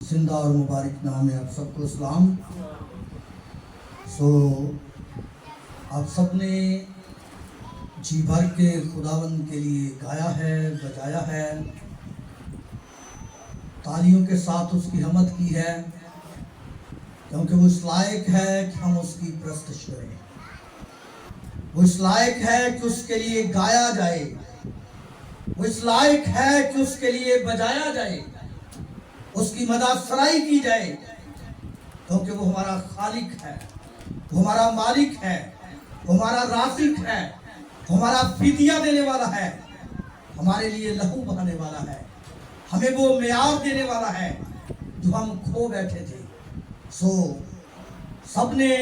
زندہ اور مبارک نام ہے آپ سب کو اسلام۔ آپ سب نے جی بھر کے خداوند کے لیے گایا ہے، بجایا ہے، تالیوں کے ساتھ اس کی حمد کی ہے، کیونکہ وہ اس لائق ہے کہ ہم اس کی پرستش کریں، وہ اس لائق ہے کہ اس کے لیے گایا جائے، وہ اس لائق ہے کہ اس کے لیے بجایا جائے، اس کی مدح سرائی کی جائے، کیونکہ وہ ہمارا خالق ہے، وہ ہمارا مالک ہے، وہ ہمارا رازق ہے، وہ ہمارا فدیہ دینے والا ہے، ہمارے لیے لہو بہانے والا ہے، ہمیں وہ معیار دینے والا ہے جو ہم کھو بیٹھے تھے۔ سب نے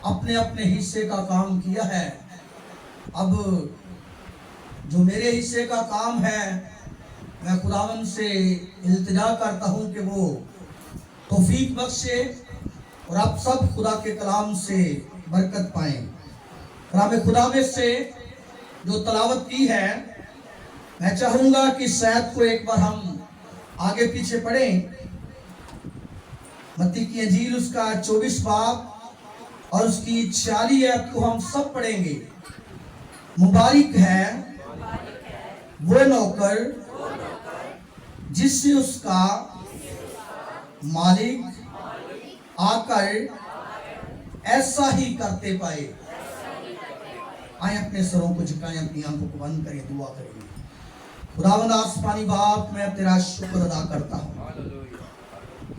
اپنے اپنے حصے کا کام کیا ہے۔ اب جو میرے حصے کا کام ہے، میں خداوند سے التجا کرتا ہوں کہ وہ توفیق بخشے اور آپ سب خدا کے کلام سے برکت پائیں۔ کلام خدا میں سے جو تلاوت کی ہے، میں چاہوں گا کہ شاید کو ایک بار ہم آگے پیچھے پڑھیں۔ متی کی انجیل اس کا 24 باب اور اس کی 46 آیت کو ہم سب پڑھیں گے۔ مبارک ہے وہ نوکر جس سے اس کا مالک آ کر ایسا ہی کرتے پائے۔ آئیں اپنے سروں کو جھکائیں، اپنی آنکھوں کو بند کریں، دعا کریں۔ خداوند آسمانی باپ، میں تیرا شکر ادا کرتا ہوں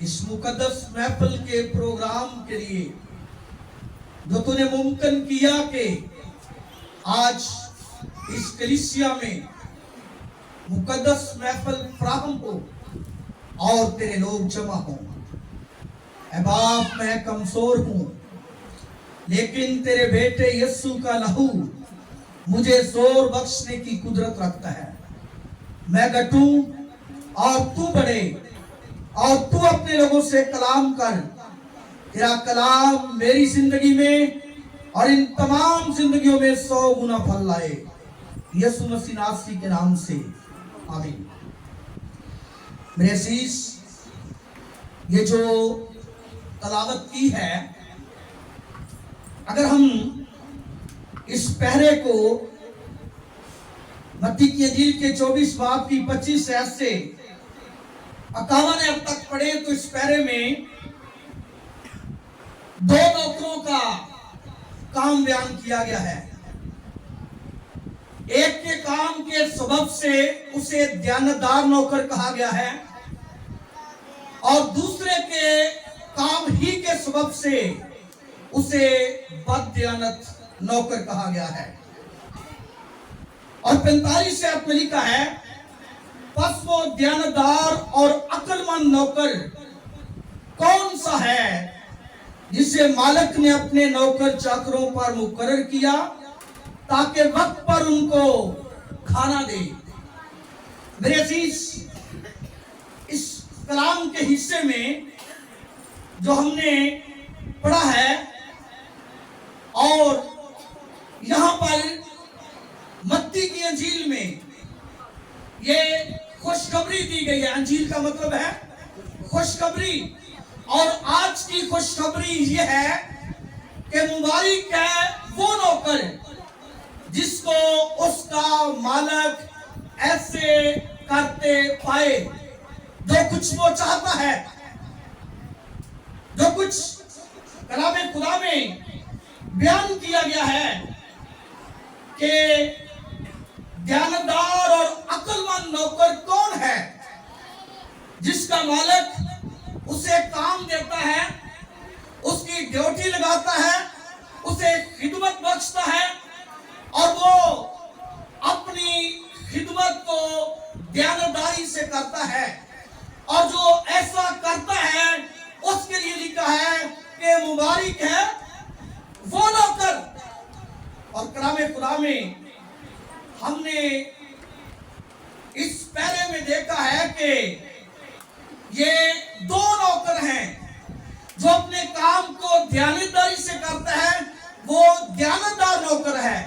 اس مقدس محفل کے پروگرام کے لیے جو تو نے ممکن کیا کہ آج اس کلیسیا میں مقدس محفل فراہم ہو اور تیرے لوگ جمع ہوں۔ اے باپ، میں کمزور ہوں، لیکن تیرے بیٹے یسوع کا لہو مجھے زور بخشنے کی قدرت رکھتا ہے۔ میں گھٹوں اور تو بڑھے، اور تو اپنے لوگوں سے کلام کر۔ تیرا کلام میری زندگی میں اور ان تمام زندگیوں میں 100 گنا پھل لائے، یسوع مسیح ناصری کے نام سے آمین۔ میرے عزیز، یہ جو تلاوت کی ہے، اگر ہم اس پہرے کو متی کی انجیل کے 24 باب کی 25 آیت سے 51 آیت تک پڑھیں تو اس پہرے میں دو نوکروں کا کام بیان کیا گیا ہے۔ ایک کے کام کے سبب سے اسے دیانتدار نوکر کہا گیا ہے، اور دوسرے کے کام ہی کے سبب سے اسے بد دیانت نوکر کہا گیا ہے۔ اور 45 آیت میں لکھا ہے، پس وہ دیانتدار اور عقل مند نوکر کون سا ہے جسے مالک نے اپنے نوکر چاکروں پر مقرر کیا تاکہ وقت پر ان کو کھانا دے۔ میرے عزیز، اس کلام کے حصے میں جو ہم نے پڑھا ہے، اور یہاں پر متی کی انجیل میں یہ خوشخبری دی گئی ہے۔ انجیل کا مطلب ہے خوشخبری، اور آج کی خوشخبری یہ ہے کہ مبارک ہے وہ نوکر جس کو اس کا مالک ایسے کرتے پائے، جو کچھ وہ چاہتا ہے، جو کچھ کلام خدا میں بیان کیا گیا ہے کہ دیانتدار اور عقل مند نوکر کون ہے، جس کا مالک اسے کام دیتا ہے، اس کی ڈیوٹی لگاتا ہے، اسے خدمت بخشتا ہے، اور وہ اپنی خدمت کو دیانتداری سے کرتا ہے، اور جو ایسا کرتا ہے اس کے لیے لکھا ہے کہ مبارک ہے وہ نوکر۔ اور کلام خدا میں ہم نے اس پہرے میں دیکھا ہے کہ یہ دو نوکر ہیں، جو اپنے کام کو دیانتداری سے کرتا ہے وہ دیانتدار نوکر ہے،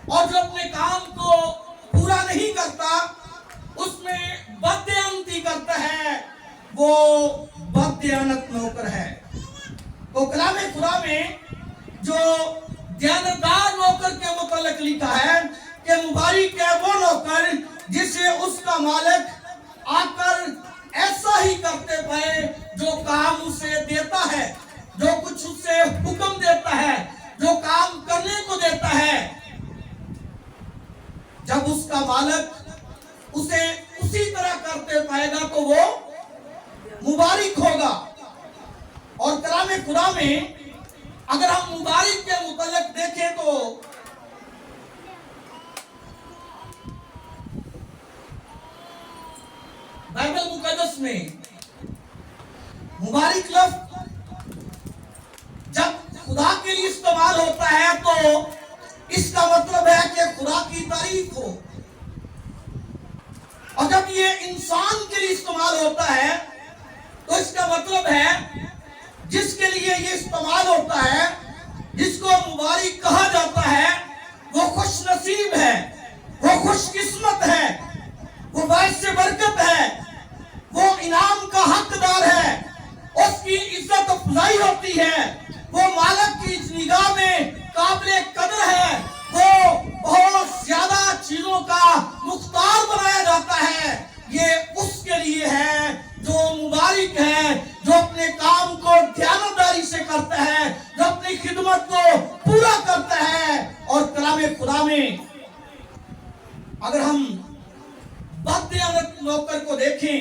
اور جو اپنے کام کو پورا نہیں کرتا اس میں بددیانتی کرتا ہے वो बददयानत नौकर है। तो कलाम खुदा में जो दयानतदार नौकर के मुतालिक लिखा है कि मुबारक है वो नौकर जिसे उसका मालिक आकर ऐसा ही करते पाए जो काम उसे देता है, जो कुछ उसे हुक्म देता है, जो काम करने को देता है। जब उसका मालिक उसे उसी तरह करते पाएगा तो वो मुबारक होगा। और कलाम खुदा में अगर हम मुबारक के मुतालिक देखें तो बाइबल मुकद्दस में मुबारक लफ्ज जब खुदा के लिए इस्तेमाल होता है तो इसका मतलब है कि खुदा की तारीफ हो, और जब ये इंसान के लिए इस्तेमाल होता है तो इसका मतलब है जिसके लिए ये इस्तेमाल होता है, जिसको मुबारक कहा जाता है, वो खुश नसीब है, वो खुशकिस्मत है, वो बाइस बरकत है, वो इनाम का हकदार है, उसकी इज्जत अफजाई होती है, वो मालिक की निगाह में काबिल कदर है, वो बहुत ज्यादा चीजों का मुख्तार बनाया जाता है। ये उसके लिए है जो मुबारक है, जो अपने काम को ध्यानदारी से करता है, जो अपनी खिदमत को पूरा करता है। और कलाम खुदा में अगर हम बददयानत नौकर को देखें,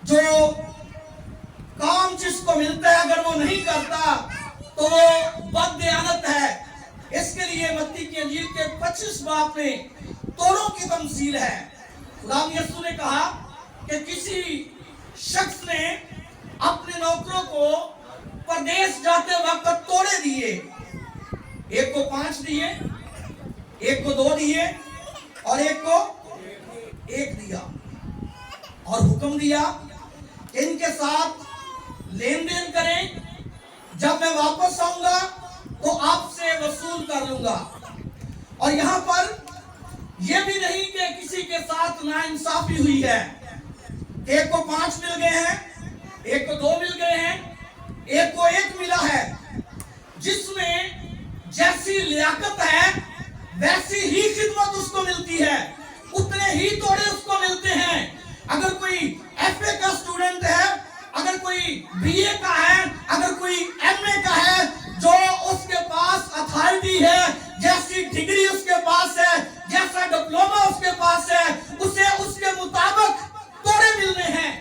जो काम जिसको मिलता है अगर वो नहीं करता तो वो बददयानत है। इसके लिए मत्ती की इंजील के 25 बाब में तोड़ों की तमसील है। खुदा यीशु ने कहा कि किसी शख्स ने अपने नौकरों को परदेश जाते वक्त तोड़े दिए, एक को 5 दिए, एक को 2 दिए और एक को 1 दिया, और हुक्म दिया कि इनके साथ लेन देन करें, जब मैं वापस आऊंगा तो आपसे वसूल कर लूंगा। और यहाँ पर यह भी नहीं कि किसी के साथ नाइंसाफी हुई है, एक को 5 मिल गए हैं, एक को 2 मिल गए हैं, एक को 1 मिला है। जिसमें जैसी लियाकत है वैसी ही खिदमत उसको मिलती है, उतने ही तोड़े उसको मिलते हैं। अगर कोई एफए का स्टूडेंट है, अगर कोई बीए का है, अगर कोई एमए का है, जो उसके पास अथॉरिटी है, जैसी डिग्री उसके पास है, जैसा डिप्लोमा उसके पास है, उसे उसके मुताबिक तोड़े मिलने हैं।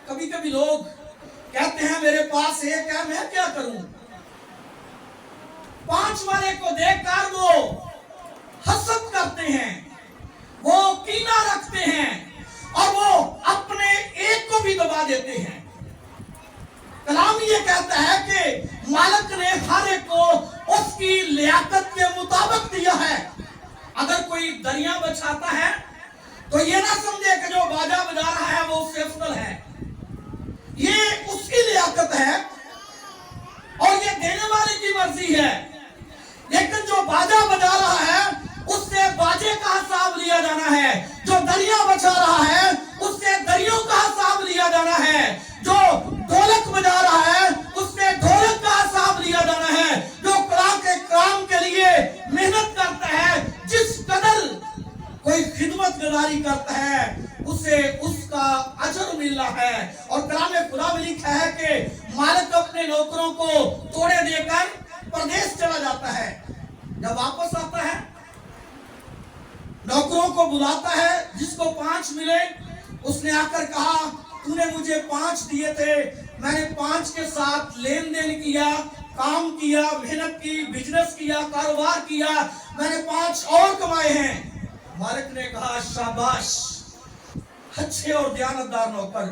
कभी कभी लोग कहते हैं मेरे पास 1 है, मैं क्या करूं? 5 वाले को देखकर वो हसद करते हैं, वो कीना रखते हैं और वो अपने 1 को भी दबा देते हैं। कलाम ये कहता है कि मालिक ने हर एक को उसकी लियाकत के मुताबिक दिया है। अगर कोई दरिया बचाता है तो ये ना समझे कि जो बाजा बजा रहा है वो उससे अफजल है, ये उसकी लियाकत है और ये देने वाले की मर्जी है। लेकिन जो बाजा बजा रहा है उससे बाजे का हिसाब लिया जाना है, जो दरिया बचा रहा है उससे दरियों का हिसाब लिया जाना है, जो ढोलक बजा रहा है उससे ढोलक का हिसाब लिया जाना है, जो कला के काम के लिए मेहनत करता है, जिस कदर कोई खिदमत गुजारी करता है उसे उसका अजर मिल रहा है। और कलाम खुदा में लिखा है कि मालिक अपने नौकरों को तोड़े देकर परदेश चला जाता है, जब वापस आता है नौकरों को बुलाता है, जिसको 5 मिले उसने आकर कहा तूने मुझे 5 दिए थे, मैंने 5 के साथ लेन देन किया, काम किया, मेहनत की, बिजनेस किया, कारोबार किया, मैंने 5 और कमाए हैं। मालिक ने कहा शाबाश, अच्छे और दयानतदार नौकर,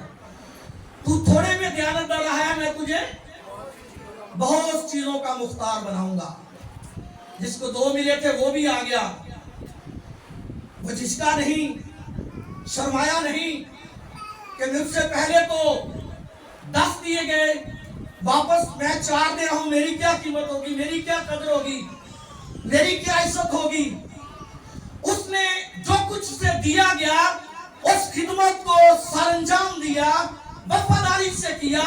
तू थोड़े में दयानतदार रहा है, मैं तुझे बहुत चीजों का मुख्तार बनाऊंगा। जिसको 2 मिले थे वो भी आ गया, वो झिझका नहीं, शर्माया नहीं कि मुझसे पहले तो 10 दिए गए, वापस मैं 4 दे रहा हूं, मेरी क्या कीमत होगी, मेरी क्या कदर होगी, मेरी क्या इज्जत होगी। उसने जो कुछ उसे दिया गया उस खिदमत को सरंजाम दिया वफादारी से किया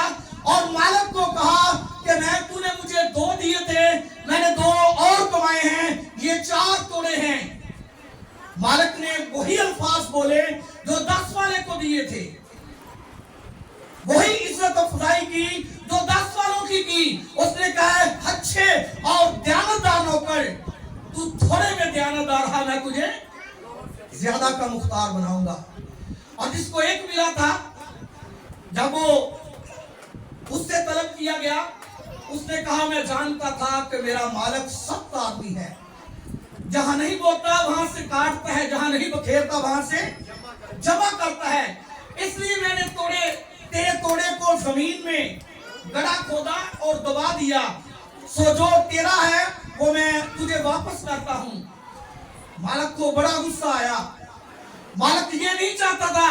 और मालिक को कहा कि मैं तूने मुझे 2 दिए थे, मैंने 2 और कमाए हैं, ये 4 तोड़े हैं। मालिक ने वही अल्फाज बोले जो 10 वाले को दिए थे, वही इज्जत अफजाई की जो 10 वालों की। उसने कहा अच्छे और दयानतदार नौकर, तू थोड़े में दयानतदार है, मैं तुझे ज्यादा का मुख्तार बनाऊंगा। और जिसको 1 मिला था, जब वो उससे तलब किया गया, उसने कहा मैं जानता था कि मेरा मालिक सख्त आदमी है, जहां नहीं बोता वहां से काटता है, जहां नहीं बखेरता वहां से जमा करता है, इसलिए मैंने तेरे तोड़े को जमीन में गड़ा खोदा और दबा दिया, सो जो तेरा है वो मैं तुझे वापस करता हूं। मालिक को बड़ा गुस्सा आया। मालिक ये नहीं चाहता था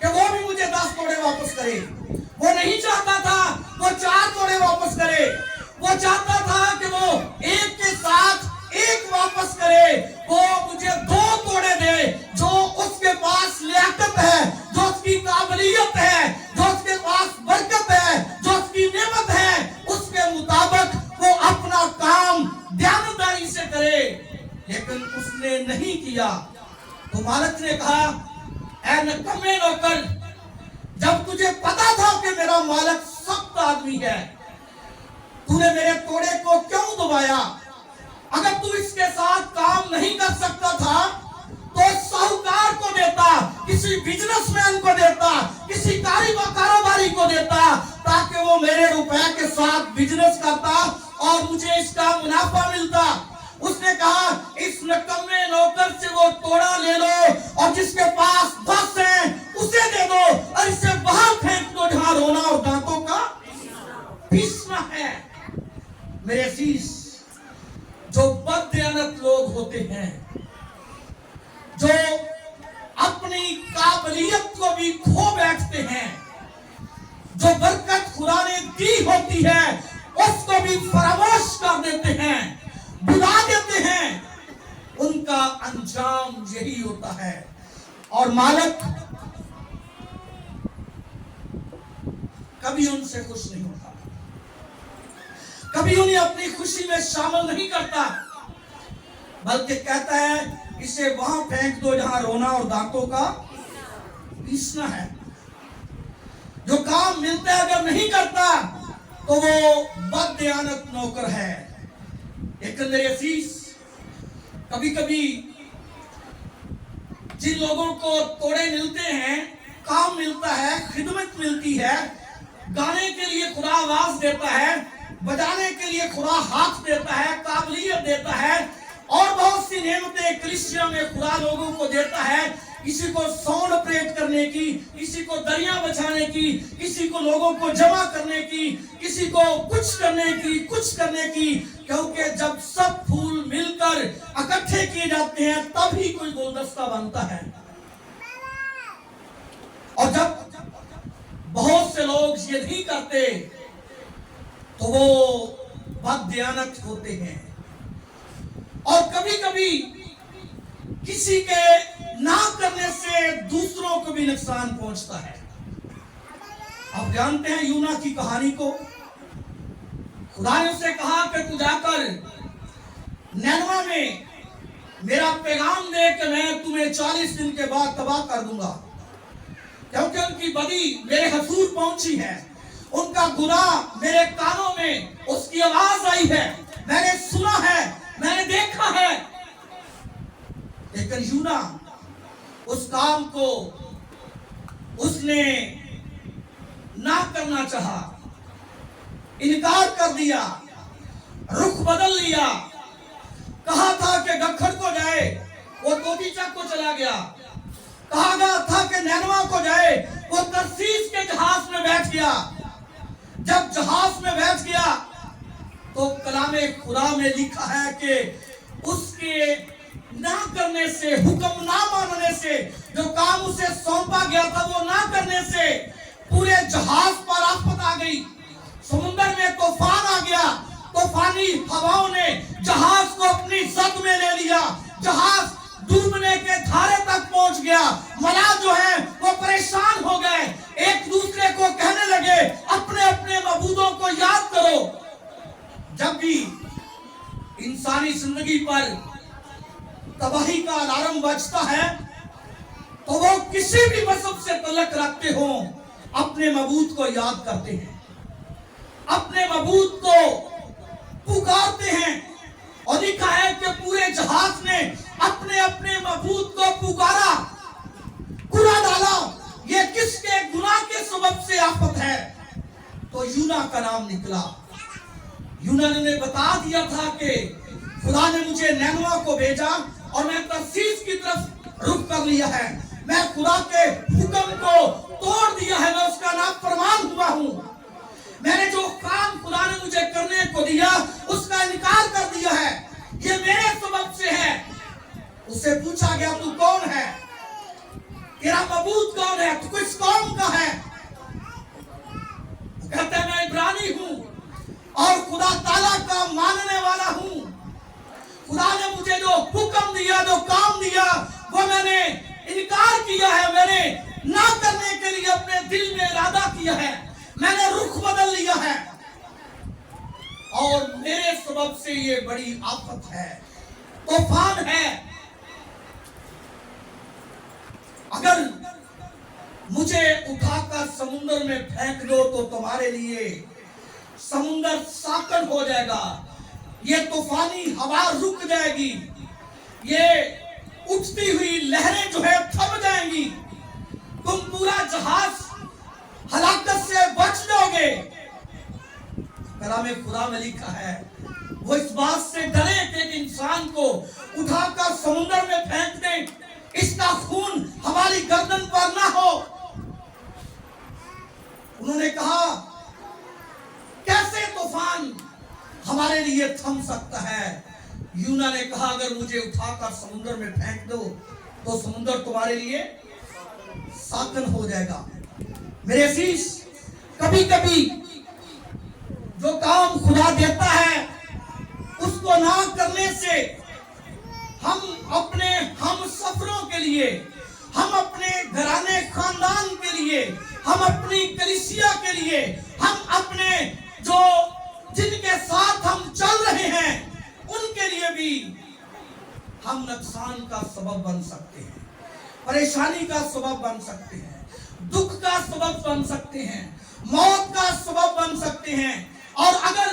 कि वो भी मुझे 10 तोड़े वापस करे, वो नहीं चाहता था वो 4 तोड़े वापस करे, वो चाहता था कि वो 1 के साथ 1 वापस करे, वो मुझे 2 तोड़े दे, जो उसके पास लियाकत है, जो उसकी काबिलियत है, जो उसके पास बरकत है, जो उसकी नेमत है, उसके मुताबिक वो अपना काम दयानतदारी से करे। लेकिन उसने नहीं किया। तो मालिक ने कहा ऐ नकम्मे नौकर, जब तुझे पता था कि मेरा मालिक सख्त आदमी है, तूने मेरे तोड़े को क्यों दबाया? अगर तू इसके साथ काम नहीं कर सकता था तो साहूकार को देता, किसी बिजनेसमैन को देता, किसी कारोबारी को देता, ताकि वो मेरे रुपए के साथ बिजनेस करता और मुझे इसका मुनाफा मिलता। उसने कहा इस नकम्मे नौकर से वो तोड़ा ले लो और जिसके पास 10 है उसे दे दो और इसे बाहर फेंक दो जहां रोना और दांतों का पीसना है। मेरे अजीज, जो बददयानत लोग होते हैं, जो अपनी काबिलियत को भी खो बैठते हैं, जो बरकत खुदा ने दी होती है उसको भी फरामोश कर देते हैं, भुला देते हैं, उनका अंजाम यही होता है। और मालिक कभी उनसे खुश नहीं होता, कभी उन्हें अपनी खुशी में शामिल नहीं करता, बल्कि कहता है इसे वहां फेंक दो जहां रोना और दांतों का पीसना है। जो काम मिलता है अगर नहीं करता तो वो बददयानत नौकर है। लेकिन मेरे अजीज, कभी कभी जिन लोगों को तोड़े मिलते हैं, काम मिलता है, खिदमत मिलती है, गाने के लिए खुदा आवाज देता है, बजाने के लिए खुदा हाथ देता है, काबिलियत देता है और बहुत सी नेमतें कलीसिया में खुदा लोगों को देता है, किसी को साउंड ऑपरेट करने की, किसी को दरिया बचाने की, किसी को लोगों को जमा करने की, किसी को कुछ करने की, क्योंकि जब सब फूल मिलकर इकट्ठे किए जाते हैं तभी कोई गुलदस्ता बनता है। और जब बहुत से लोग ये नहीं करते तो वो बददयानत होते हैं। और कभी कभी किसी के ना करने से दूसरों को भी नुकसान पहुंचता है। आप जानते हैं यूना की कहानी को। खुदा ने उससे कहा कि तू जाकर नैनवा में मेरा पैगाम दे कि मैं तुम्हें 40 दिन के बाद तबाह कर दूंगा, क्योंकि उनकी बदी मेरे हजूर पहुंची है, उनका गुनाह मेरे कानों में उसकी आवाज आई है, मैंने सुना है, मैंने देखा है। लेकिन यूना उस काम को उसने ना करना चाहा, इनकार कर दिया, रुख बदल लिया। कहा था कि गखड़ को जाए, वो तोतीचक को चला गया। कहा गया था कि नैनवा को जाए, वो तरसीस के जहाज में बैठ गया। जब जहाज में बैठ गया तो कलामे खुदा में लिखा है कि उसके ना करने से, हुक्म ना मानने से, जो काम उसे सौंपा गया था वो ना करने से पूरे जहाज पर आफत आ गई। समुद्र में तूफान आ गया, तूफानी हवाओं ने जहाज को अपनी जद में ले लिया, जहाज डूबने के धारे तक पहुंच गया। मलाह जो है वो परेशान हो गए, एक दूसरे को कहने लगे अपने अपने मबूदों को याद करो। जब भी इंसानी जिंदगी पर तबाही का अलार्म बजता है तो वो किसी भी मजहब से तल्लुक रखते हो अपने मबूद को याद करते हैं, अपने मबूद को पुकारते हैं। और लिखा है कि पूरे जहाज ने अपने अपने मबूद को पुकारा, कुरा डाला, ये किसके गुनाह के सबब से आफत है? तो यूना का नाम निकला। यूना ने बता दिया था कि खुदा ने मुझे नैनवा को भेजा और मैं तरसीस की तरफ रुख कर लिया है। मैं खुदा के हुक्म को तोड़ दिया है, मैं उसका नाफरमान हुआ हूं। मैंने जो काम खुदा ने मुझे करने को दिया उसका इनकार कर दिया है, ये मेरे सबब से है। उससे पूछा गया तू कौन है, तेरा मबूद कौन है, तू किस कौम का है? कहता है मैं इब्रानी हूं और खुदा ताला का मानने वाला हूं। खुदा ने मुझे जो हुक्म दिया, जो काम दिया, वो मैंने इनकार किया है। मैंने ना करने के लिए अपने दिल में इरादा किया है, मैंने रुख बदल लिया है और मेरे सबब से ये बड़ी आफत है, तूफान है। अगर मुझे उठाकर समुद्र में फेंक दो तो तुम्हारे लिए समुद्र साकन हो जाएगा, ये तूफानी हवा रुक जाएगी, ये उठती हुई लहरें जो है थम जाएंगी, तुम पूरा जहाज हलाकत से बच जाओगे। कलाम खुदा में लिखा है वो इस बात से डरे कि इंसान को उठाकर समुद्र में फेंक दें, इसका खून हमारी गर्दन पर ना हो। उन्होंने कहा कैसे तूफान हमारे लिए थम सकता है? यूना ने कहा अगर मुझे उठाकर समुद्र में फेंक दो तो समुद्र तुम्हारे लिए साकन हो जाएगा। मेरे अजीज, कभी कभी जो काम खुदा देता है उसको ना करने से हम अपने हम सफरों के लिए, हम अपने घराने खानदान के लिए, हम अपनी कलीसिया के लिए, हम अपने जो जिनके साथ हम चल रहे हैं उनके लिए भी हम नुकसान का सबब बन सकते हैं, परेशानी का सबब बन सकते हैं, दुख का सबब बन सकते हैं, मौत का सबब बन सकते हैं। और अगर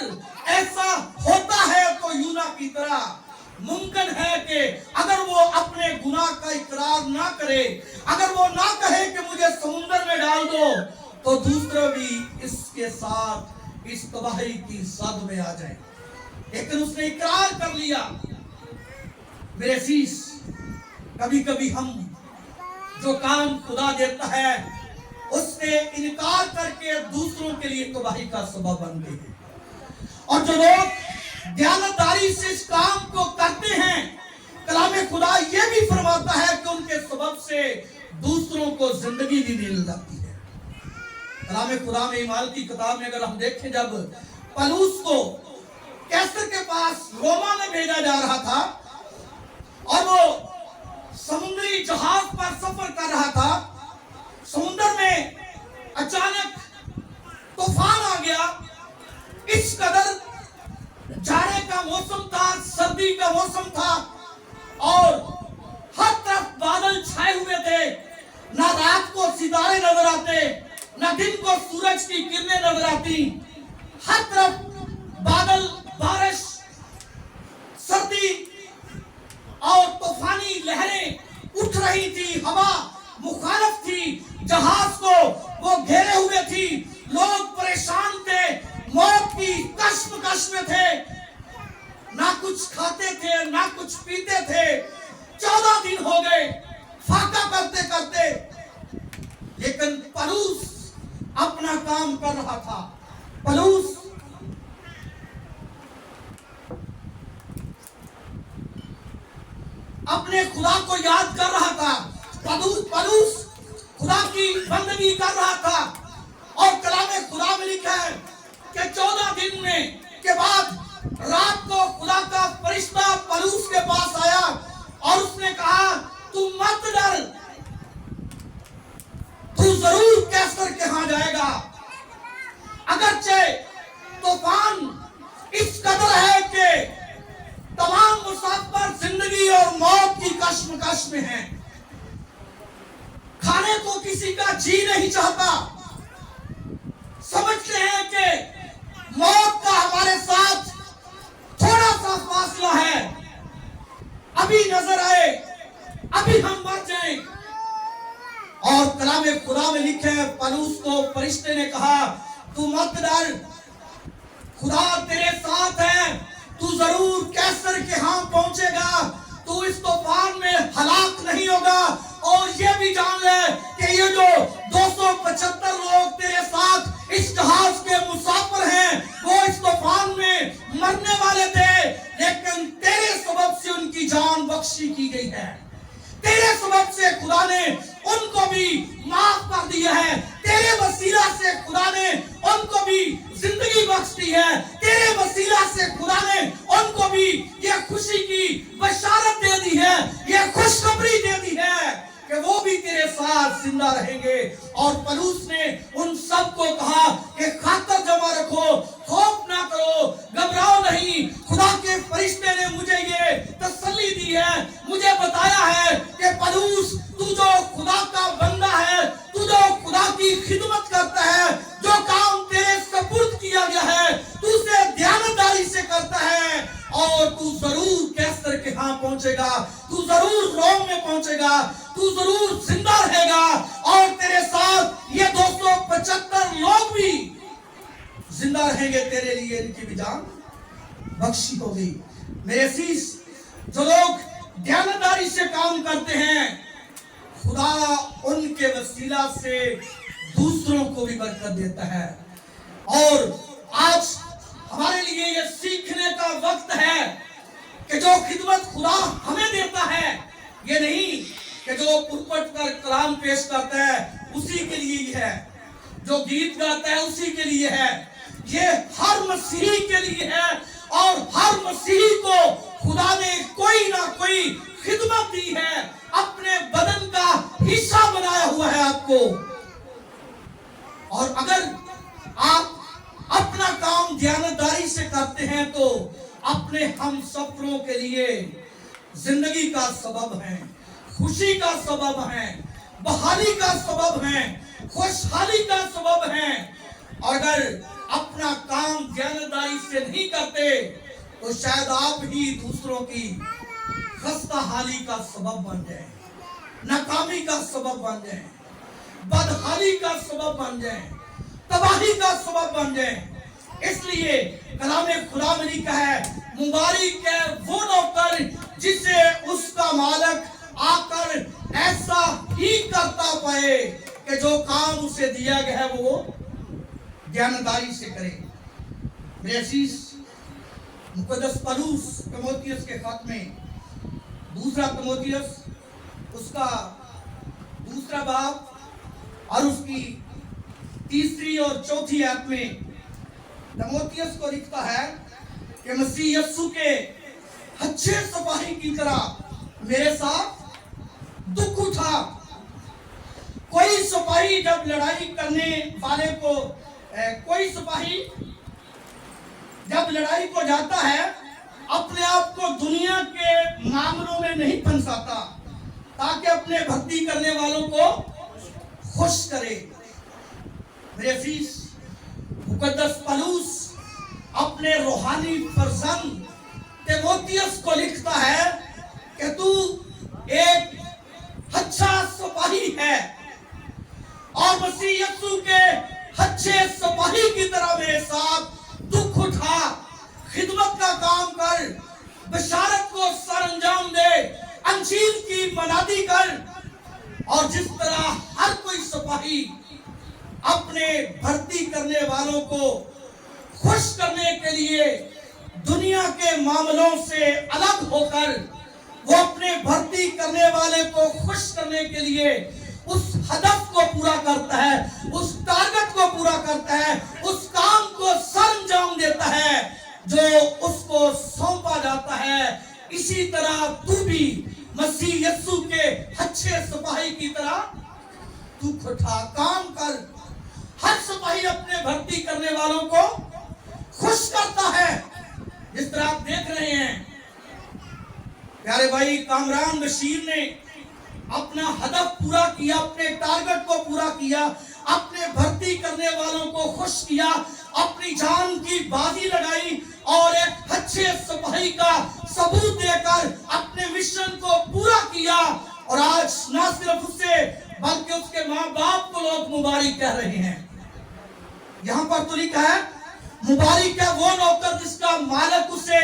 ऐसा होता है तो यूना की तरह मुमकिन है कि अगर वो अपने गुनाह का इकरार ना करे, अगर वो ना कहे कि मुझे समुद्र में डाल दो, तो दूसरे भी इसके साथ इस तबाही की सद में आ जाए। लेकिन उसने इकरार कर लिया। मेरे अजीज, कभी कभी हम जो काम खुदा देता है उससे इनकार करके दूसरों के लिए तबाही का सबब बनते हैं। और जो लोग दयानतदारी से इस काम को करते हैं, कलाम खुदा ये भी फरमाता है कि उनके सबब से दूसरों को जिंदगी भी मिल जाती है। कलाम खुदा में ईमाल की किताब में अगर हम देखें, जब पलूस को कैसर के पास रोमा में भेजा जा रहा था और वो समुद्री जहाज पर सफर कर रहा था, समुद्र में अचानक तूफान आ गया। इस कदर जाड़े का मौसम था, सर्दी का मौसम था और हर तरफ बादल छाए हुए थे। ना रात को सितारे नजर आते, ना दिन को सूरज की किरणें नजर आती। हर तरफ बादल, बारिश, सर्दी और तूफानी लहरें उठ रही थी। हवा मुखालिफ थी, जहाज को वो घेरे हुए थी। लोग परेशान थे, मौत की कश्मकश में थे, ना कुछ खाते थे ना कुछ पीते थे। 14 दिन हो गए फाका करते करते, लेकिन पलूस अपना काम कर रहा था। पलूस अपने खुदा को याद कर रहा था। पलूस खुदा की बंदगी कर रहा था। और कलाम खुदा में लिखा है कि 14 दिन में के बाद रात को खुदा का फरिश्ता पलूस के पास आया और उसने कहा, तू मत डर, तू जरूर कह कैसर के यहाँ जाएगा। अगरचे तूफान इस कदर है कि तमाम मुसाफिर जिंदगी और मौत की कश्मकश में हैं। खाने को किसी का जी नहीं चाहता। समझते हैं कि मौत का हमारे साथ थोड़ा सा फासला है, अभी नजर आए, अभी हम मर जाएं। और कलाम खुदा में लिखे है, पलूस को फरिश्ते ने कहा, तू मत डर, खुदा तेरे साथ है, तू जरूर कैसर के यहाँ पहुंचेगा, तू इस तूफान में हलाक नहीं होगा। और ये भी जान ले कि ये जो 275 लोग तेरे साथ इस जहाज के मुसाफिर हैं, वो इस तूफान में मरने वाले थे, लेकिन तेरे सबब से उनकी जान बख्शी की गई है। तेरे सबब से खुदा ने उनको भी माफ कर दिया है। तेरे वसीला से खुदा ने उनको भी जिंदगी बख्श दी है। तेरे वसीला से खुदा ने उनको भी ये खुशी की बशारत दे दी है, ये खुशखबरी दे दी है कि वो भी तेरे साथ जिंदा रहेंगे। और पलूस ने उन सबको कहा कि खातर जमा रखो, खौफ ना करो, घबराओ नहीं। खुदा के फरिश्ते ने मुझे ये तसल्ली दी है, मुझे बताया है कि पलूस, तू जो खुदा का बंदा है, तू जो खुदा की खिदमत करता है, जो काम तेरे सपुर्द किया गया है, तू उसे ध्यानदारी से करता है, और तू जरूर कैसर के यहाँ पहुंचेगा, तू जरूर रोम में पहुंचेगा, तू जरूर जिंदा रहेगा। और तेरे साथ ये 275 लोग भी जिंदा रहेंगे, तेरे लिए इनकी भी जान बख्शी होगी। मेरे अजीज, जो लोग ध्यानदारी से काम करते हैं, खुदा उनके वसीला से दूसरों को भी बरकत देता है। और आज हमारे लिए ये सीखने का वक्त है कि जो खिदमत खुदा हमें देता है, ये नहीं कि जो पुरपट कर कलाम पेश करता है उसी के लिए ही है, जो गीत गाता है उसी के लिए है, ये हर मसीही के लिए है। और हर मसीही को खुदा ने कोई ना कोई खिदमत दी है, अपने बदन का हिस्सा बनाया हुआ है आपको। और अगर आप अपना काम ध्यानदारी से करते हैं तो अपने हम सफरों के लिए जिंदगी का सबब है, खुशी का सबब है, बहाली का सबब है, खुशहाली का सबब है। और अगर अपना काम ध्यानदारी से नहीं करते तो शायद आप ही दूसरों की खस्ताहाली का सबब बन जाए, नाकामी का सबब बन जाए, बदहाली का सबब बन जाए, तबाही का सबब बन जाए। इसलिए कलाम खुदा में लिखा है, मुबारक है वो नौकर जिसे उसका मालिक आकर ऐसा ही करता पाए कि जो काम उसे दिया गया है वो ध्यानदारी से करे। मेरे अजीज, मुकद्दस पलूस तीमुथियुस के खत में, दूसरा तीमुथियुस उसका दूसरा बाब और उसकी तीसरी और चौथी आयत में तीमुथियुस को लिखता है कि मसीह यीशु के अच्छे सिपाही की तरह मेरे साथ दुख उठा। कोई सिपाही जब लड़ाई करने वाले को कोई सिपाही जब लड़ाई को जाता है, अपने आप को दुनिया के मामलों में नहीं फंसाता, ताकि अपने भक्ति करने वालों को खुश करे। मेरे अजीज, मुकद्दस पलूस अपने रूहानी फर्जंद तीमुथियुस को लिखता है कि तू एक अच्छा सिपाही है और मसीह यीशु के अच्छे सिपाही की तरह मेरे साथ दुख उठा, खिदमत का काम कर, बशारत को सरअंजाम दे, अंजील की मनादी कर। और जिस तरह हर कोई सिपाही अपने भर्ती करने वालों को खुश करने के लिए दुनिया के मामलों से अलग होकर वो अपने भर्ती करने वाले को खुश करने के लिए उस हदफ को पूरा करता है, उस टारगेट को पूरा करता है, उस काम को सरअंजाम देता है जो उसको सौंपा जाता है। इसी तरह तू भी मसीह यीशु के अच्छे सिपाही की तरह दुख उठा, काम कर, हर सिपाही अपने भर्ती करने वालों को खुश करता है। जिस तरह आप देख रहे हैं प्यारे भाई, कामरान बशीर ने अपना हदफ पूरा किया, अपने टारगेट को पूरा किया, अपने भर्ती करने वालों को खुश किया, अपनी जान की बाजी लगाई और एक अच्छे सिपाही का सबूत देकर अपने मिशन को पूरा किया। और आज न सिर्फ उससे बल्कि उसके माँ बाप को लोग मुबारक कह रहे हैं। यहाँ पर तो लिखा है मुबारक है वो नौकर जिसका मालिक उसे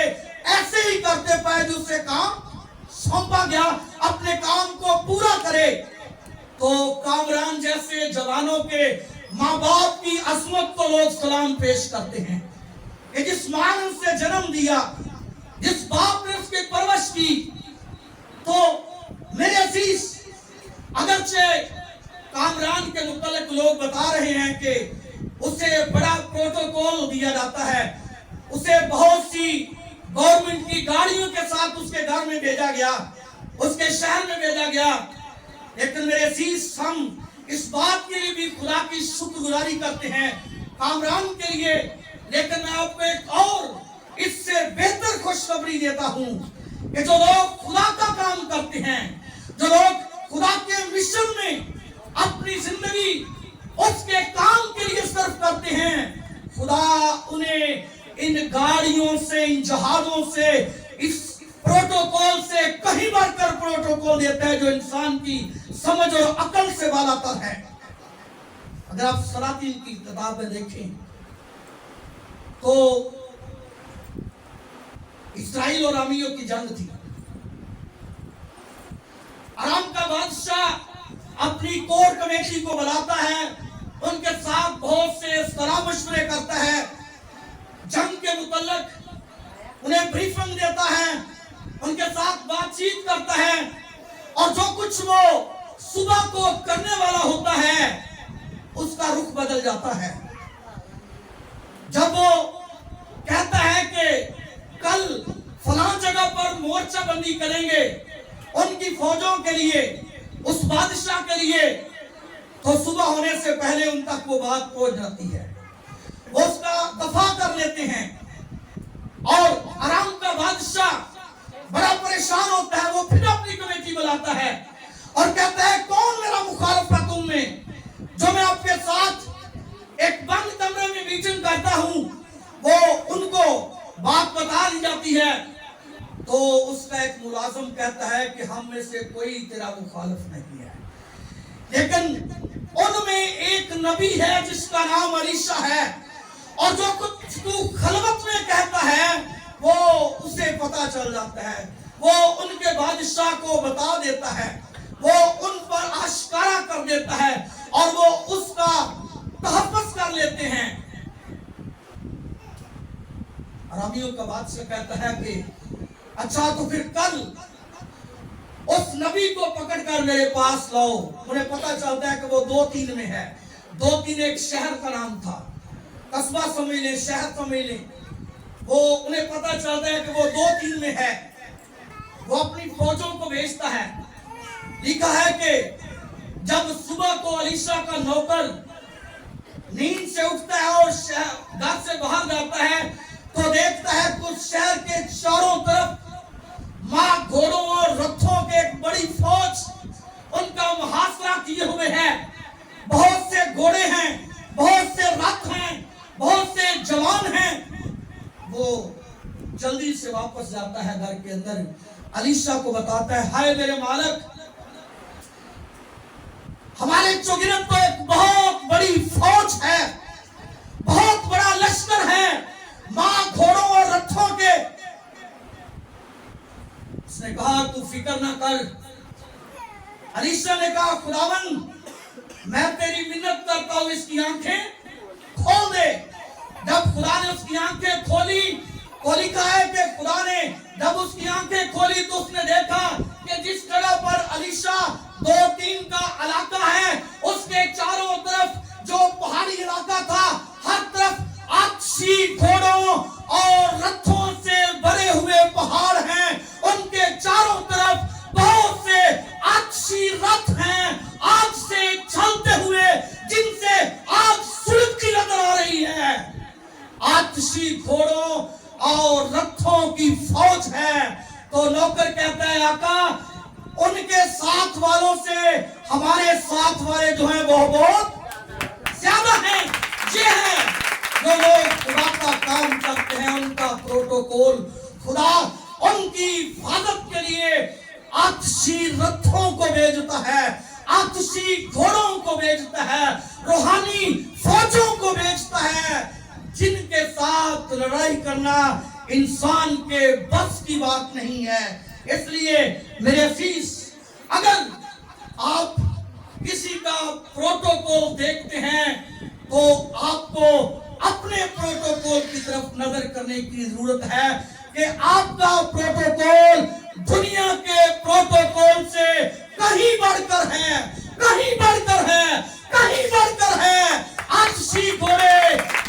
ऐसे ही करते पाए जो उसे काम सौंपा गया, अपने काम को पूरा करे। तो कामरान जैसे जवानों के माँ बाप की अजमत को लोग सलाम पेश करते हैं कि जिस माँ ने उसे जन्म दिया, जिस बाप ने उसकी परवरिश की। तो मेरे अजीज, अगरचे कामरान के मुतल्लिक लोग बता रहे हैं कि उसे बड़ा प्रोटोकॉल दिया जाता है, उसे बहुत सी गवर्नमेंट की गाड़ियों के साथ उसके घर में भेजा गया, उसके शहर में भेजा गया। लेकिन मेरे अजीज, हम इस बात के लिए भी खुदा की शुक्रगुजारी करते हैं कामरान के लिए। लेकिन मैं आपको एक और इससे बेहतर खुशखबरी देता हूं कि जो लोग खुदा का काम करते हैं, जो लोग खुदा के मिशन में अपनी जिंदगी उसके काम के लिए सर्व करते हैं, खुदा उन्हें इन गाड़ियों से, इन जहाजों से, इस प्रोटोकॉल से कहीं बढ़कर प्रोटोकॉल देता है जो इंसान की समझ और अकल से बालातर है। अगर आप सलातीन की किताब में देखें तो इस्राइल और अरामियों की जंग थी। अराम का बादशाह अपनी कोर कमेटी को बुलाता है, उनके साथ बहुत से सलाह मशवरे करता है, जंग के मुतल्लिक उन्हें ब्रीफिंग देता है, उनके साथ बातचीत करता है। और जो कुछ वो सुबह को करने वाला होता है उसका रुख बदल जाता है। जब वो कहता है कि कल फलां जगह पर मोर्चा बंदी करेंगे उनकी फौजों के लिए, उस बादशाह के लिए, तो सुबह होने से पहले उन तक वो बात पहुंच जाती है, वो उसका दफा कर लेते हैं। और अराम का बादशाह बड़ा परेशान होता है, वो फिर अपनी कमेटी बुलाता है और कहता है कौन मेरा मुखालिफ है तुम में, जो मैं आपके साथ एक बंद कमरे में मीटिंग करता हूं। वो उनको बात बता दी जाती है तो उसका एक मुलाजिम कहता है कि हम में से कोई तेरा मुखालिफ नहीं है, लेकिन उनमें एक नबी है जिसका नाम अलीशा है, और जो कुछ तू खलवत में कहता है वो उसे पता चल जाता है, वो उनके बादशाह को बता देता है, वो उन पर आश्कारा कर देता है और वो उसका तहफ़्फ़ुज़ कर लेते हैं। अरामियों का बादशाह कहता है कि अच्छा तो फिर कल उस नबी को पकड़कर मेरे पास लाओ। उन्हें पता चलता है कि वो 2-3 में है। 2-3 एक शहर का नाम था, कस्बा समझ लें, शहर समझ लें। वो उन्हें पता चलता है कि वो 2-3 में है। वो अपनी फौजों को भेजता है। लिखा है कि जब सुबह को अलीशा का नौकर नींद से उठता है और घर से बाहर जाता है तो देखता है कुछ शहर के चारों तरफ माँ घोड़ों और रथों के एक बड़ी फौज उनका मुहासरा किए हुए है। बहुत से घोड़े हैं, बहुत से रथ हैं, बहुत से जवान हैं। वो जल्दी से वापस जाता है घर के अंदर, अलीशा को बताता है हाय मेरे मालिक, हमारे चौगिरद तो एक बहुत बड़ी फौज है, बहुत बड़ा लश्कर है, माँ घोड़ों और रथों के। उसने कहा तू फिक्र ना कर। अलीशा ने कहा खुदावन मैं तेरी मिन्नत करता हूं इसकी आंखें खोल दे। जब खुदा ने उसकी आंखें खोली तो लिखा है कि खुदा ने जब उसकी आंखें खोली तो उसने देखा कि जिस जगह पर अलीशा 2-3 का इलाका है उसके चारों तरफ जो पहाड़ी इलाका था, हर तरफ अच्छी घोड़ों और रथों से भरे हुए पहाड़ हैं, उनके चारों तरफ बहुत से अच्छी रथ हैं आग से चलते हुए, जिनसे आग आतिशी घोड़ों और रथों की फौज है। तो नौकर कहता है आका उनके साथ वालों से हमारे साथ वाले जो हैं वो बहुत ज्यादा हैं। ये है जो लोग खुदा का काम करते हैं, उनका प्रोटोकॉल। खुदा उनकी हिफाजत के लिए आतिशी रथों को भेजता है, आतिशी घोड़ों को भेजता है, रूहानी फौजों को भेजता है, जिनके साथ लड़ाई करना इंसान के बस की बात नहीं है। इसलिए मेरे अजीज, अगर आप किसी का प्रोटोकॉल देखते हैं तो आपको अपने प्रोटोकॉल की तरफ नजर करने की जरूरत है कि आपका प्रोटोकॉल दुनिया के प्रोटोकॉल से कहीं बढ़कर है, कहीं बढ़कर है, कहीं बढ़कर है। आतिशी घोड़े,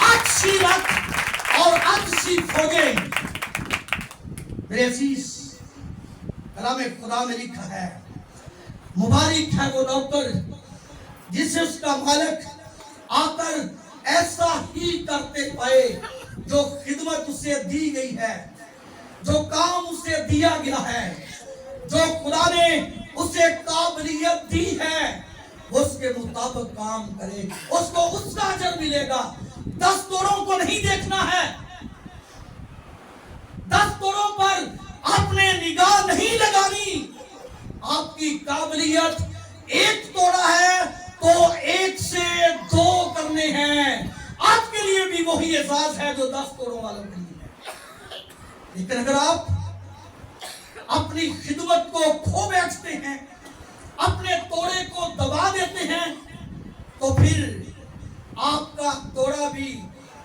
आतिशी रथ और आतिशी फौजें। मेरे अजीज, कलाम खुदा में लिखा है, मुबारक है वो नौकर जिसे उसका मालिक आकर ऐसा ही करते पाए जो खिदमत उसे दी गई है, जो काम उसे दिया गया है, जो खुदा ने उसे काबिलियत दी है, उसके मुताबिक काम करे, उसको उसका अजर मिलेगा। 10 तोड़ों को नहीं देखना है, 10 तोड़ों पर आपने निगाह नहीं लगानी। आपकी काबिलियत 1 तोड़ा है तो 1 से 2 करने हैं। आपके लिए भी वही एहसास है जो 10 तोड़ों वालों के लिए है। लेकिन अगर आप अपनी खिदमत को खो बैठते हैं, अपने तोड़े को दबा देते हैं, तो फिर आपका तोड़ा भी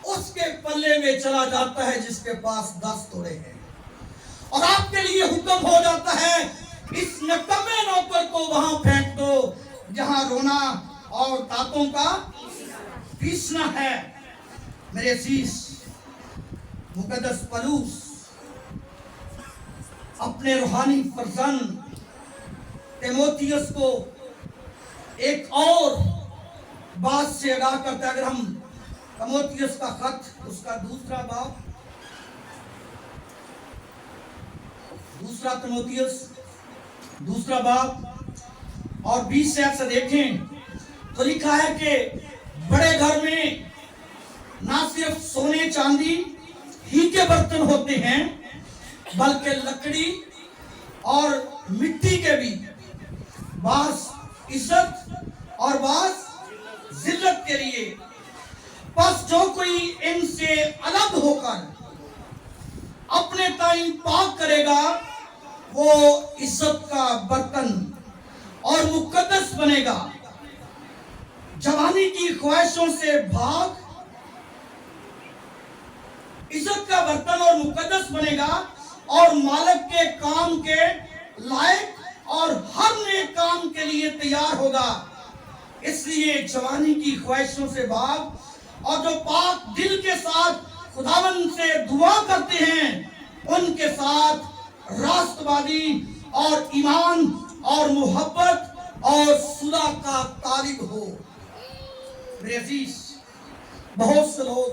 उसके पल्ले में चला जाता है जिसके पास 10 तोड़े हैं। और आपके लिए हुक्म हो जाता है इस नकम्मे नौकर को वहां फेंक दो जहां रोना और दांतों का पीसना है। मेरे अजीज, मुकद्दस पौलुस अपने रूहानी फर्जंद तीमुथियुस को एक और बात से आगाह करता है। अगर हम तीमुथियुस का खत, उसका दूसरा तीमुथियुस दूसरा बाब और 20 से देखें तो लिखा है कि बड़े घर में ना सिर्फ सोने चांदी ही के बर्तन होते हैं, बल्कि लकड़ी और मिट्टी के भी, बास इज्जत और बास जिल्लत के लिए। बस जो कोई इनसे अलग होकर अपने ताईं पाक करेगा वो इज्जत का बर्तन और मुकद्दस बनेगा। जवानी की ख्वाहिशों से भाग इज्जत का बर्तन और मुकद्दस बनेगा और मालिक के काम के लायक और हर नेक काम के लिए तैयार होगा। इसलिए जवानी की ख्वाहिशों से भाग और जो पाक दिल के साथ खुदावंद से दुआ करते हैं उनके साथ रास्तबादी और ईमान और मोहब्बत और सुलह का तालिब हो। मेरे अजीज, बहुत से लोग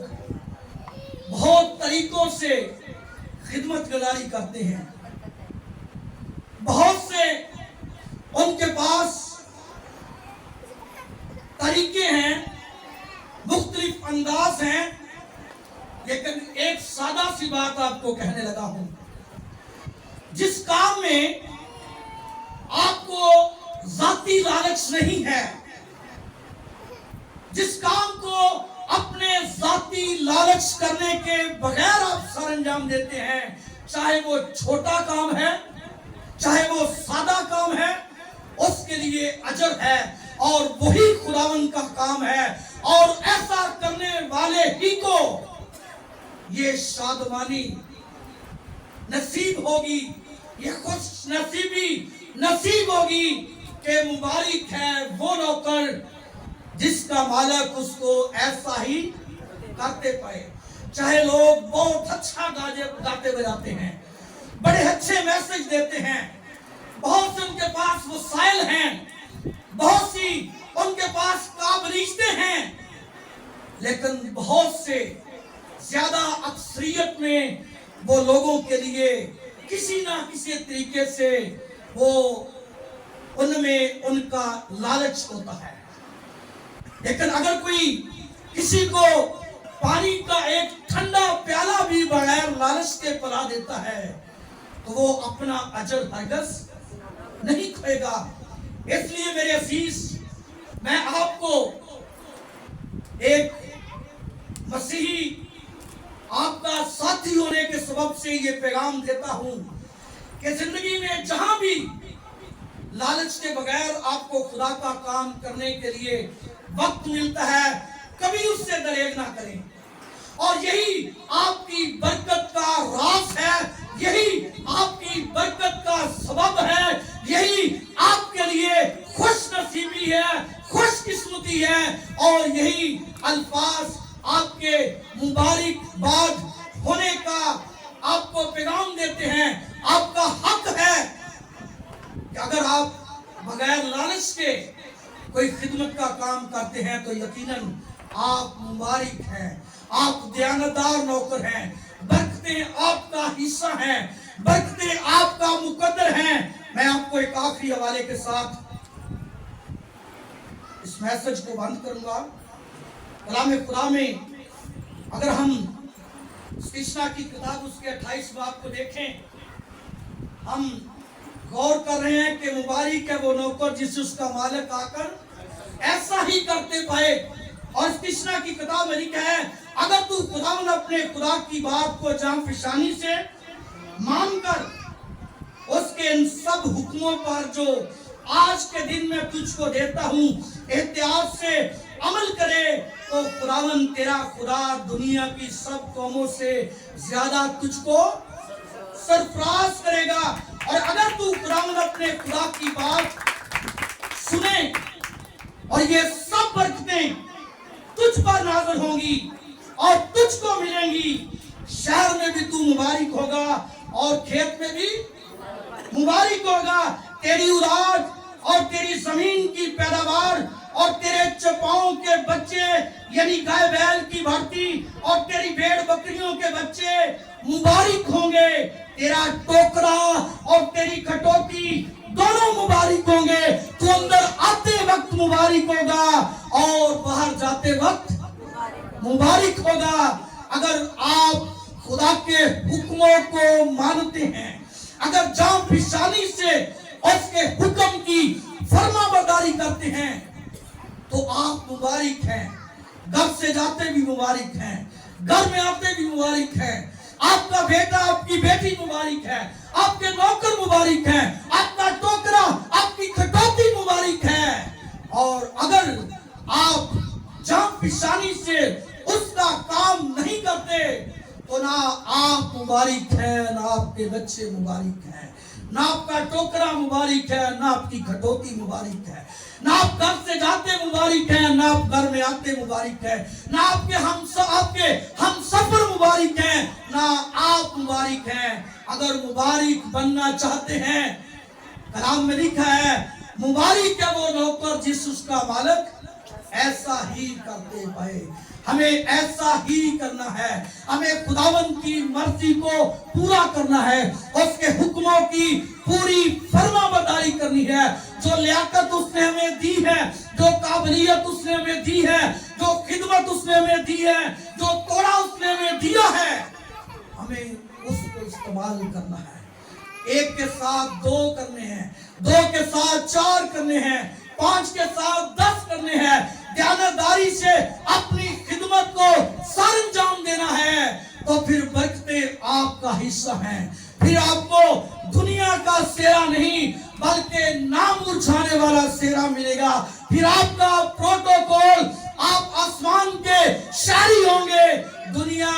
बहुत तरीकों से खिदमत गुजारी करते हैं, बहुत से उनके पास तरीके हैं, मुख्तलिफ अंदाज हैं। लेकिन एक सादा सी बात आपको कहने लगा हूं, जिस काम में आपको जाती लालच नहीं है, जिस काम को अपने जाती लालच करने के बगैर आप सर अंजाम देते हैं, चाहे वो छोटा काम है, चाहे वो सादा काम है, उसके लिए अजर है और वही खुदावंद का काम है। और ऐसा करने वाले ही को ये शादमानी नसीब होगी, ये खुश नसीबी नसीब होगी कि मुबारक है वो नौकर जिसका मालिक उसको ऐसा ही करते पाए। चाहे लोग बहुत अच्छा गाते बजाते हैं, बड़े अच्छे मैसेज देते हैं, बहुत से उनके पास वसाइल हैं, बहुत सी उनके पास काबिलियतें हैं, लेकिन बहुत से ज्यादा अक्सरियत में वो लोगों के लिए किसी ना किसी तरीके से वो उनमें उनका लालच होता है। लेकिन अगर कोई किसी को पानी का एक ठंडा प्याला भी बगैर लालच के पिला देता है तो वो अपना अजर हरगिज़ नहीं खोएगा। इसलिए मेरे अजीज, मैं आपको एक मसीही आपका साथी होने के सबब से ये पैगाम देता हूं कि जिंदगी में जहां भी लालच के बगैर आपको खुदा का काम करने के लिए वक्त मिलता है, कभी उससे दरेग ना करें। और यही आपकी बरकत का राज है, यही आपकी बरकत का सबब है, यही आपके लिए खुश नसीबी है, खुशकिस्मती है। और यही अल्फाज आपके मुबारकबाद होने का आपको पैगाम देते हैं। आपका हक है कि अगर आप बगैर लालच के कोई खिदमत का काम करते हैं तो यकीनन आप मुबारक हैं, आप दयानतदार नौकर हैं, बरकतें आपका हिस्सा हैं, बरकतें आपका मुकद्दर हैं। मैं आपको एक आखिरी हवाले के साथ इस मैसेज को बंद करूंगा। कलाम खुदा में अगर हम कृष्णा की किताब उसके 28 बाब को देखें, हम गौर कर रहे हैं कि मुबारक है वो नौकर जिसे उसका मालिक आकर ऐसा ही करते पाए। और कृष्णा की किताब में लिखा है, अगर तू खुदा ने अपने खुदा की बात को जान फिशानी से मानकर उसके इन सब हुक्मों पर जो आज के दिन में तुझको देता हूँ एहतियात से अमल करे तो खुदावन तेरा खुदा दुनिया की सब कौमों से ज्यादा तुझको सरफराज करेगा। और अगर तू खुदावन अपने खुदा की बात सुने और ये सब बरकतें तुझ पर नाज़िल होंगी और तुझको मिलेंगी, शहर में भी तू मुबारक होगा और खेत में भी मुबारक होगा। तेरी औलाद और तेरी जमीन की पैदावार और तेरे चपाओं के बच्चे यानी गाय बैल की भर्ती और तेरी भेड़ बकरियों के बच्चे मुबारक होंगे। तेरा टोकरा और तेरी कटोती दोनों मुबारक होंगे। तू अंदर आते वक्त मुबारक होगा और बाहर जाते वक्त मुबारक होगा। अगर आप खुदा के हुक्मों को मानते हैं, अगर जान फिशानी से उसके हुक्म की फरमाबरदारी करते हैं तो आप मुबारक हैं। घर से जाते भी मुबारक हैं, घर में आते भी मुबारक हैं। आपका बेटा आपकी बेटी मुबारक है, आपके नौकर मुबारक है, आपका टोकरा आपकी खटौती मुबारक है। और अगर आप जान फिशानी से उसका काम नहीं करते तो ना आप मुबारक हैं, ना आपके बच्चे मुबारक हैं, ना आपका टोकरा मुबारक है, ना आपकी खटौती मुबारक है, ना आप घर से जाते मुबारक है, ना आप घर में आते मुबारक है, ना आपके हम सफर मुबारक है, ना आप मुबारक हैं। अगर मुबारक बनना चाहते हैं, कलाम में लिखा है मुबारक है वो नौकर जिस उसका मालिक ऐसा ही करते पाए। हमें ऐसा ही करना है, हमें खुदावन की मर्जी को पूरा करना है, उसके हुक्मों की पूरी फरमाबरदारी करनी है। जो लियाकत उसने हमें दी है, जो काबिलियत उसने हमें दी है, जो खिदमत उसने हमें दी है, जो तोड़ा उसने हमें दिया है, हमें उसको इस्तेमाल करना है। एक के साथ दो करने हैं, दो के साथ चार करने हैं, 5 के साथ 10 करने हैं। ध्यानदारी से अपनी खिदमत को सरंजाम देना है तो फिर बरकतें आपका हिस्सा हैं। फिर आपको दुनिया का सेरा नहीं बल्कि नाम उछाने वाला सेरा मिलेगा। फिर आपका प्रोटोकॉल, आप आसमान के शहरी होंगे। दुनिया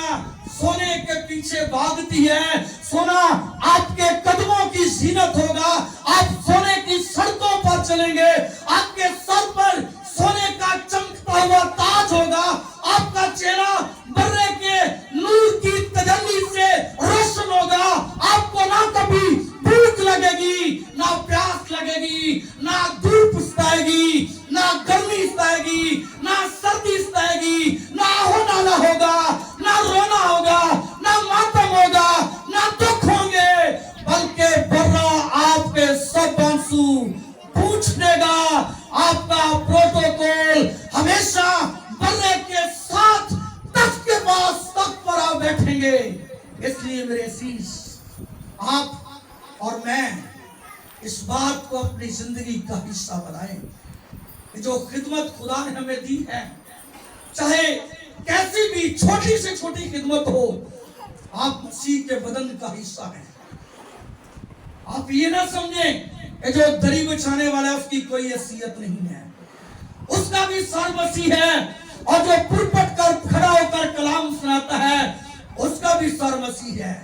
सोने के पीछे भागती है, सोना आपके कदमों की जीनत होगा। आप सोने की सड़कों पर चलेंगे, आपके सर पर सोने का चमकता हुआ ताज होगा, आपका चेहरा बर्रे के नूर की तजल्ली से रोशन होगा। आपको ना कभी भूख लगेगी, ना प्यास लगेगी, ना धूप सताएगी, ना गर्मी सताएगी, ना सर्दी सताएगी, ना होना ना होगा, ना रोना चाहिए। इसलिए मेरे अजीज, आप और मैं इस बात को अपनी जिंदगी का हिस्सा बनाएं कि जो खिदमत खुदा ने हमें दी है, चाहे कैसी भी छोटी से छोटी खिदमत हो, आप मसीह के बदन का हिस्सा हैं। आप ये ना समझें कि जो दरी बिछाने वाला है उसकी कोई हैसियत नहीं है, उसका भी सर मसीह है। और जो पुरपट कर खड़ा होकर कलाम सुनाता है उसका भी सर मसीह है।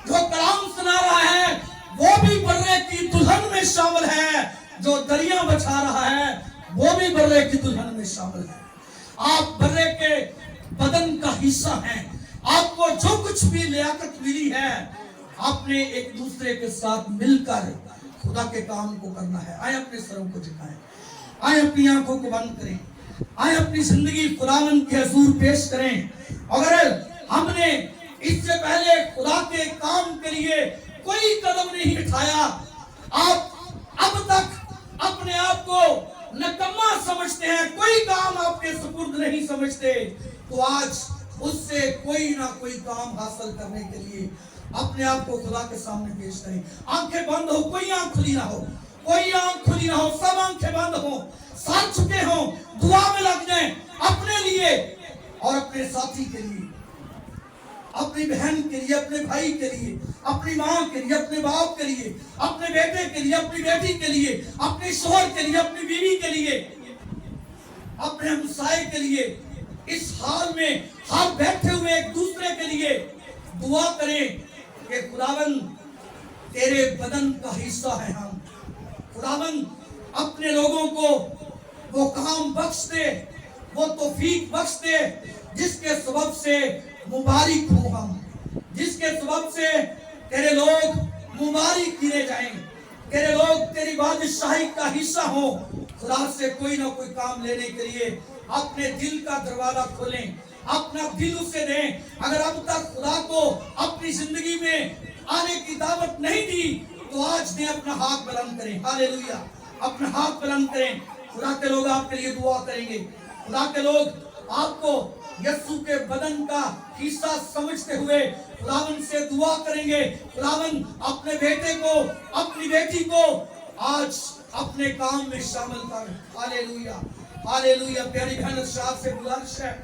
जो कलाम सुना रहा है वो भी बर्रे की दुल्हन में शामिल है, जो दरिया बचा रहा है वो भी बर्रे की दुल्हन में शामिल है। आप बर्रे के बदन का हिस्सा हैं। आपको जो कुछ भी लियाकत मिली है, आपने एक दूसरे के साथ मिलकर खुदा के काम को करना है। आए अपने सरों को झुकाएं, आए अपनी आंखों को बंद करें, आए अपनी जिंदगी खुदावंद के हुजूर पेश करें। अगर हमने इससे पहले खुदा के काम के लिए कोई कदम नहीं उठाया, आप अब तक अपने आप को नकम्मा समझते हैं, कोई काम आपके सुपुर्द नहीं समझते, तो आज उससे कोई ना कोई काम हासिल करने के लिए अपने आप को खुदा के सामने पेश करें। आंखें बंद हो, कोई आंख खुली ना हो, कोई आंख खुली ना हो, सब आंखें बंद हो, सर झुके हो, दुआ में लग जाएं अपने लिए और अपने साथी के लिए, अपनी बहन के लिए, अपने भाई के लिए, अपनी माँ के लिए, अपने बाप के लिए, अपने बेटे के लिए, अपनी बेटी के लिए, अपने शोहर के लिए, अपनी बीवी के लिए, अपने हमसाये के लिए। इस हाल में हम बैठे हुए एक दूसरे के लिए दुआ करें कि खुदावंद तेरे बदन का हिस्सा है हम। खुदावंद अपने लोगों को वो काम बख्श दे, वो तौफीक बख्श दे जिसके सबब से मुबारक हो हम, जिसके सबब से तेरे लोग मुबारक किए जाएं, तेरे लोग तेरी बादशाही का हिस्सा हो। खुदा से कोई ना कोई काम लेने के लिए अपने दिल का दरवाजा खोलें, अपना दिल उसे दें। अगर अब तक खुदा को अपनी जिंदगी में आने की दावत नहीं दी तो आज ने अपना हाथ बुलंद करें। हालेलुया, अपना हाथ बुलंद करें। खुदा के लोग आपके लिए दुआ करेंगे। खुदा के लोग आपको यीशु के बदन का हिस्सा समझते हुए खुदावन से दुआ करेंगे। खुदावन अपने बेटे को, अपनी बेटी को आज अपने काम में शामिल कर। Hallelujah, hallelujah. प्यारी बहन साहब से गुजारिश है।